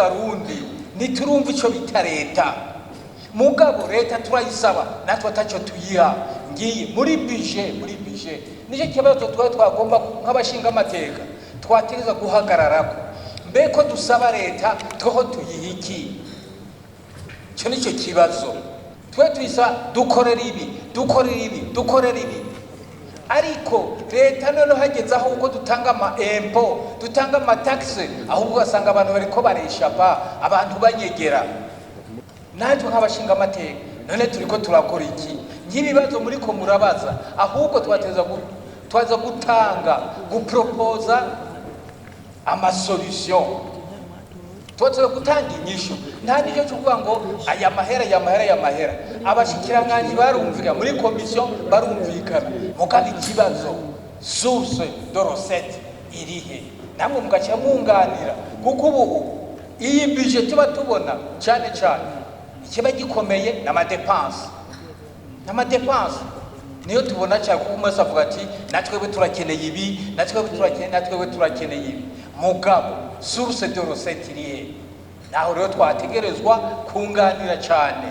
y'abarundi niturumva ico bita leta mugabo leta turayisaba natwe ataco tuyiha ngiye muri budget nije kibazo twagomba nk'abashinga amateka twategeza guhagararako mbeko dusaba leta toho tuyihiki cyo nico kibazo twe tuyisaba dukorera ibi ariko leta none hageze aho uko dutanga impôt dutanga taxe ahubwo asanga abantu bariko bareshapa abantu banyegera natwe nk'abashinga amateka none turiko turakora iki nyibibazo muri ko murabaza ahubwo twaza gutanga guproposa amasolution twaza gutanga inyishu nta nico cyuvuga ngo aya mahera abashikiranganje barumvira muri commission barumvikana mukandi kibazo source de recette irihe namwe mugacha munganira kuko ubu iyi budget tuba tubona cyane ikiba gikomeye n'amadepense niyo tubona cyane kuko umwe avuga ati natwe turakeneye ibi natwe turakeneye ibi mugabo source de recette irihe naho rero twategerezwa kunganira cyane